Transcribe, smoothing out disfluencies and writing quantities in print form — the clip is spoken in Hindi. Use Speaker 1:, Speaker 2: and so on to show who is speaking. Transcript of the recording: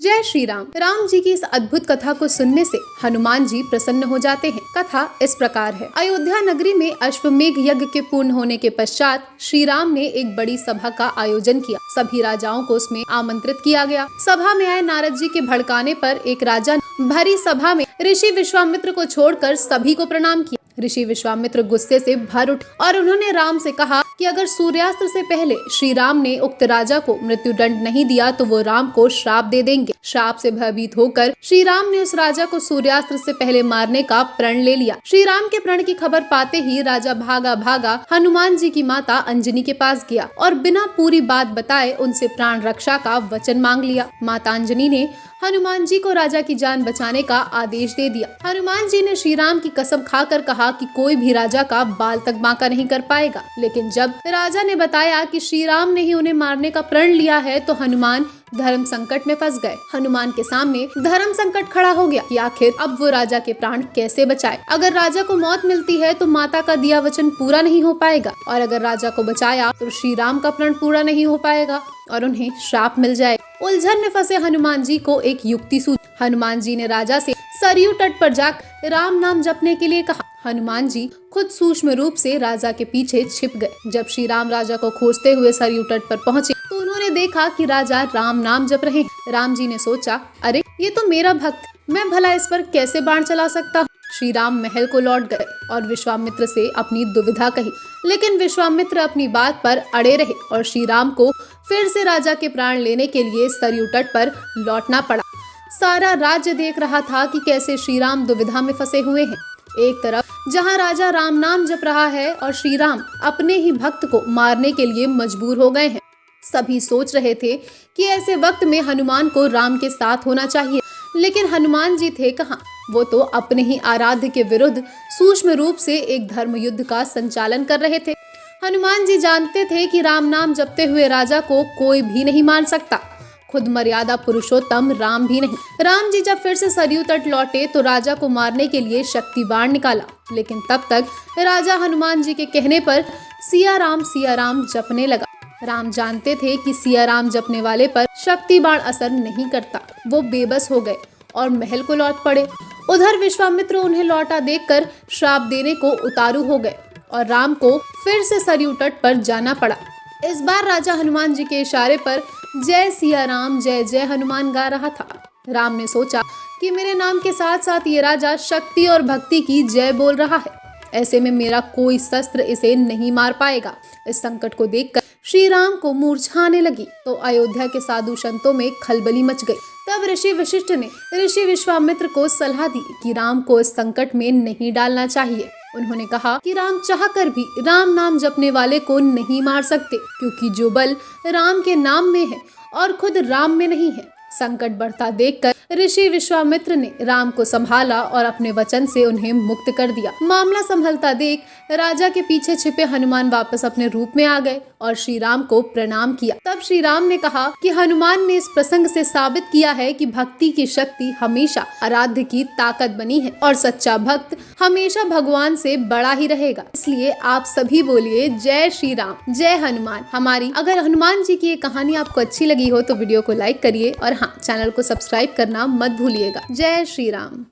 Speaker 1: जय श्री राम। राम जी की इस अद्भुत कथा को सुनने से हनुमान जी प्रसन्न हो जाते हैं। कथा इस प्रकार है। अयोध्या नगरी में अश्वमेघ यज्ञ के पूर्ण होने के पश्चात श्री राम ने एक बड़ी सभा का आयोजन किया। सभी राजाओं को उसमें आमंत्रित किया गया। सभा में आए नारद जी के भड़काने पर एक राजा ने भरी सभा में ऋषि विश्वामित्र को छोड़कर सभी को प्रणाम किया। ऋषि विश्वामित्र गुस्से से भर उठे और उन्होंने राम से कहा कि अगर सूर्यास्त से पहले श्री राम ने उक्त राजा को मृत्युदंड नहीं दिया तो वो राम को श्राप दे देंगे। श्राप से भयभीत होकर श्री राम ने उस राजा को सूर्यास्त से पहले मारने का प्रण ले लिया। श्री राम के प्रण की खबर पाते ही राजा भागा भागा हनुमान जी की माता अंजनी के पास गया और बिना पूरी बात बताए उनसे प्राण रक्षा का वचन मांग लिया। माता अंजनी ने हनुमान जी को राजा की जान बचाने का आदेश दे दिया। हनुमान जी ने श्री राम की कसम खाकर कहा कि कोई भी राजा का बाल तक बांका नहीं कर पाएगा। लेकिन जब राजा ने बताया कि श्री राम ने ही उन्हें मारने का प्रण लिया है तो हनुमान धर्म संकट में फंस गए। हनुमान के सामने धर्म संकट खड़ा हो गया कि आखिर अब वो राजा के प्राण कैसे बचाए। अगर राजा को मौत मिलती है तो माता का दिया वचन पूरा नहीं हो पाएगा और अगर राजा को बचाया तो श्री राम का प्रण पूरा नहीं हो पाएगा और उन्हें श्राप मिल जाए। उलझन में फंसे हनुमान जी को एक युक्ति सूझी। हनुमान जी ने राजा से सरयू तट पर जाकर राम नाम जपने के लिए कहा। हनुमान जी खुद सूक्ष्म रूप से राजा के पीछे छिप गए। जब श्री राम राजा को खोजते हुए सरयू तट पर पहुँचे तो उन्होंने देखा कि राजा राम नाम जप रहे हैं। राम जी ने सोचा, अरे ये तो मेरा भक्त, मैं भला इस पर कैसे बाण चला सकता हूँ। श्री राम महल को लौट गए और विश्वामित्र से अपनी दुविधा कही। लेकिन विश्वामित्र अपनी बात पर अड़े रहे और श्री राम को फिर से राजा के प्राण लेने के लिए सरयू तट पर लौटना पड़ा। सारा राज्य देख रहा था कि कैसे श्री राम दुविधा में फंसे हुए हैं। एक तरफ जहां राजा राम नाम जप रहा है और श्री राम अपने ही भक्त को मारने के लिए मजबूर हो गए हैं। सभी सोच रहे थे कि ऐसे वक्त में हनुमान को राम के साथ होना चाहिए, लेकिन हनुमान जी थे कहाँ। वो तो अपने ही आराध्य के विरुद्ध सूक्ष्म रूप से एक धर्म युद्ध का संचालन कर रहे थे। हनुमान जी जानते थे कि राम नाम जपते हुए राजा को कोई भी नहीं मान सकता, खुद मर्यादा पुरुषोत्तम राम भी नहीं। राम जी जब फिर से सरयू तट लौटे तो राजा को मारने के लिए शक्ति बाण निकाला, लेकिन तब तक राजा हनुमान जी के कहने पर सिया राम जपने लगा। राम जानते थे कि सिया राम जपने वाले पर शक्ति बाण असर नहीं करता। वो बेबस हो गए और महल को लौट पड़े। उधर विश्वामित्र उन्हें लौटा देखकर श्राप देने को उतारू हो गए और राम को फिर से सरयू तट पर जाना पड़ा। इस बार राजा हनुमान जी के इशारे पर जय सिया राम जय जय हनुमान गा रहा था। राम ने सोचा कि मेरे नाम के साथ साथ ये राजा शक्ति और भक्ति की जय बोल रहा है, ऐसे में मेरा कोई शस्त्र इसे नहीं मार पाएगा। इस संकट को देखकर श्री राम को मूर्छा आने लगी तो अयोध्या के साधु संतों में खलबली मच गई। तब ऋषि वशिष्ठ ने ऋषि विश्वामित्र को सलाह दी कि राम को इस संकट में नहीं डालना चाहिए। उन्होंने कहा कि राम चाहकर भी राम नाम जपने वाले को नहीं मार सकते, क्योंकि जो बल राम के नाम में है और खुद राम में नहीं है। संकट बढ़ता देखकर ऋषि विश्वामित्र ने राम को संभाला और अपने वचन से उन्हें मुक्त कर दिया। मामला संभलता देख राजा के पीछे छिपे हनुमान वापस अपने रूप में आ गए और श्री राम को प्रणाम किया। तब श्री राम ने कहा कि हनुमान ने इस प्रसंग से साबित किया है कि भक्ति की शक्ति हमेशा आराध्य की ताकत बनी है और सच्चा भक्त हमेशा भगवान से बड़ा ही रहेगा। इसलिए आप सभी बोलिए जय श्री राम जय हनुमान। हमारी अगर हनुमान जी की ये कहानी आपको अच्छी लगी हो तो वीडियो को लाइक करिए और हाँ, चैनल को सब्सक्राइब करना मत भूलिएगा। जय श्री राम।